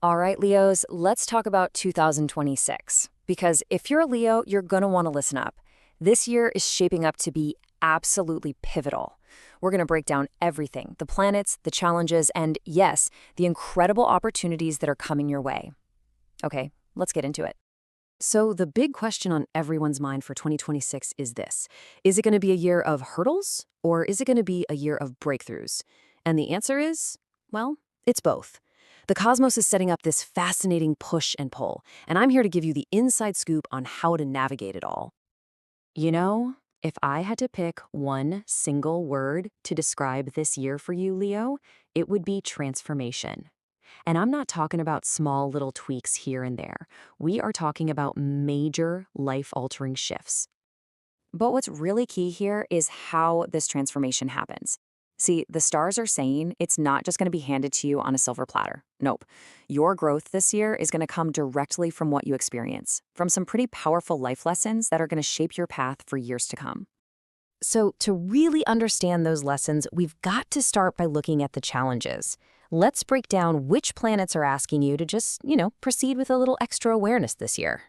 All right, Leos, let's talk about 2026. Because if you're a Leo, you're going to want to listen up. This year is shaping up to be absolutely pivotal. We're going to break down everything, the planets, the challenges, and yes, the incredible opportunities that are coming your way. Okay, let's get into it. So, the big question on everyone's mind for 2026 is this: is it going to be a year of hurdles, or is it going to be a year of breakthroughs? And the answer is, well, it's both. The cosmos is setting up this fascinating push and pull, and I'm here to give you the inside scoop on how to navigate it all. You know, if I had to pick one single word to describe this year for you, Leo, it would be transformation. And I'm not talking about small little tweaks here and there. We are talking about major life-altering shifts. But what's really key here is how this transformation happens. See, the stars are saying it's not just going to be handed to you on a silver platter. Nope. Your growth this year is going to come directly from what you experience, from some pretty powerful life lessons that are going to shape your path for years to come. So, to really understand those lessons, we've got to start by looking at the challenges. Let's break down which planets are asking you to just, proceed with a little extra awareness this year.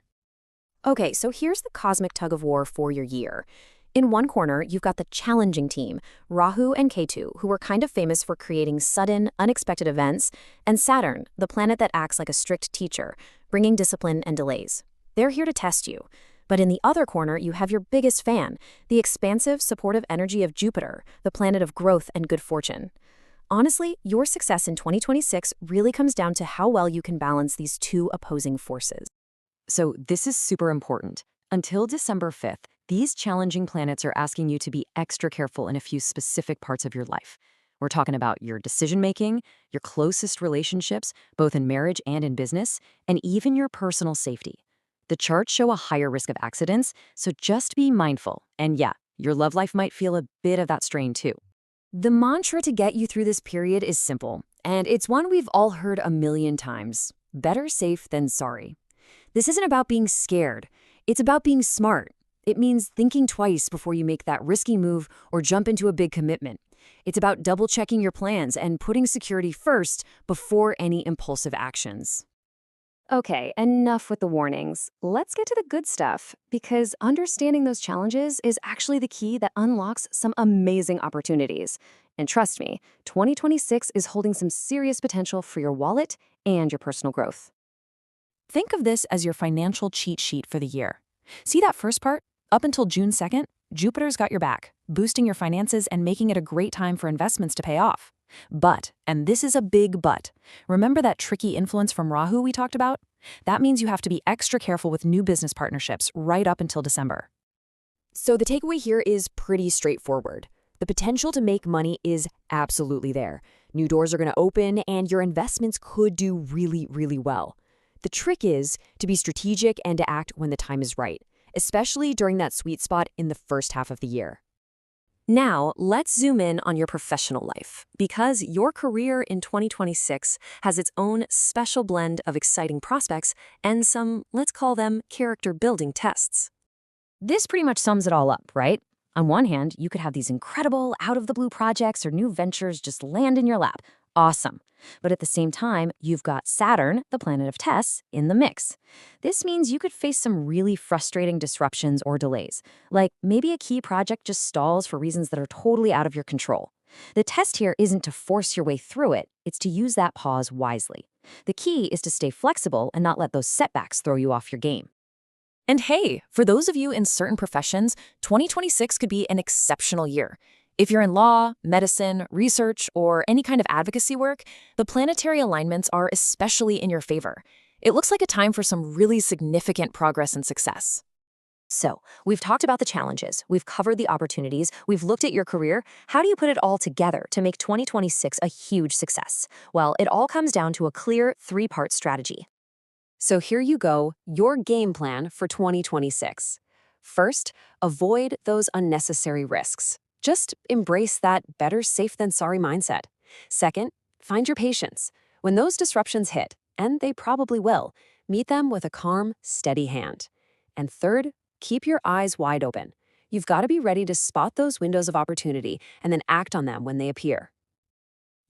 Okay, so here's the cosmic tug of war for your year. In one corner, you've got the challenging team, Rahu and Ketu, who are kind of famous for creating sudden, unexpected events, and Saturn, the planet that acts like a strict teacher, bringing discipline and delays. They're here to test you. But in the other corner, you have your biggest fan, the expansive, supportive energy of Jupiter, the planet of growth and good fortune. Honestly, your success in 2026 really comes down to how well you can balance these two opposing forces. So this is super important. Until December 5th, these challenging planets are asking you to be extra careful in a few specific parts of your life. We're talking about your decision-making, your closest relationships, both in marriage and in business, and even your personal safety. The charts show a higher risk of accidents, so just be mindful. And yeah, your love life might feel a bit of that strain too. The mantra to get you through this period is simple, and it's one we've all heard a million times. Better safe than sorry. This isn't about being scared. It's about being smart. It means thinking twice before you make that risky move or jump into a big commitment. It's about double-checking your plans and putting security first before any impulsive actions. Okay, enough with the warnings. Let's get to the good stuff, because understanding those challenges is actually the key that unlocks some amazing opportunities. And trust me, 2026 is holding some serious potential for your wallet and your personal growth. Think of this as your financial cheat sheet for the year. See that first part? Up until June 2nd, Jupiter's got your back, boosting your finances and making it a great time for investments to pay off. But, and this is a big but, remember that tricky influence from Rahu we talked about? That means you have to be extra careful with new business partnerships right up until December. So the takeaway here is pretty straightforward. The potential to make money is absolutely there. New doors are going to open and your investments could do really, really well. The trick is to be strategic and to act when the time is right, especially during that sweet spot in the first half of the year. Now, let's zoom in on your professional life, because your career in 2026 has its own special blend of exciting prospects and some, let's call them, character-building tests. This pretty much sums it all up, right? On one hand, you could have these incredible, out-of-the-blue projects or new ventures just land in your lap. Awesome. But at the same time, you've got Saturn, the planet of tests, in the mix. This means you could face some really frustrating disruptions or delays, like maybe a key project just stalls for reasons that are totally out of your control. The test here isn't to force your way through it, it's to use that pause wisely. The key is to stay flexible and not let those setbacks throw you off your game. And hey, for those of you in certain professions, 2026 could be an exceptional year. If you're in law, medicine, research, or any kind of advocacy work, the planetary alignments are especially in your favor. It looks like a time for some really significant progress and success. So, we've talked about the challenges, we've covered the opportunities, we've looked at your career. How do you put it all together to make 2026 a huge success? Well, it all comes down to a clear three-part strategy. So here you go, your game plan for 2026. First, avoid those unnecessary risks. Just embrace that better safe than sorry mindset. Second, find your patience. When those disruptions hit, and they probably will, meet them with a calm, steady hand. And third, keep your eyes wide open. You've got to be ready to spot those windows of opportunity and then act on them when they appear.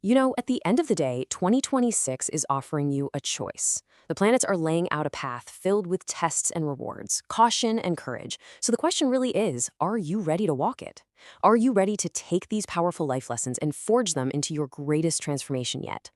At the end of the day, 2026 is offering you a choice. The planets are laying out a path filled with tests and rewards, caution and courage. So the question really is, are you ready to walk it? Are you ready to take these powerful life lessons and forge them into your greatest transformation yet?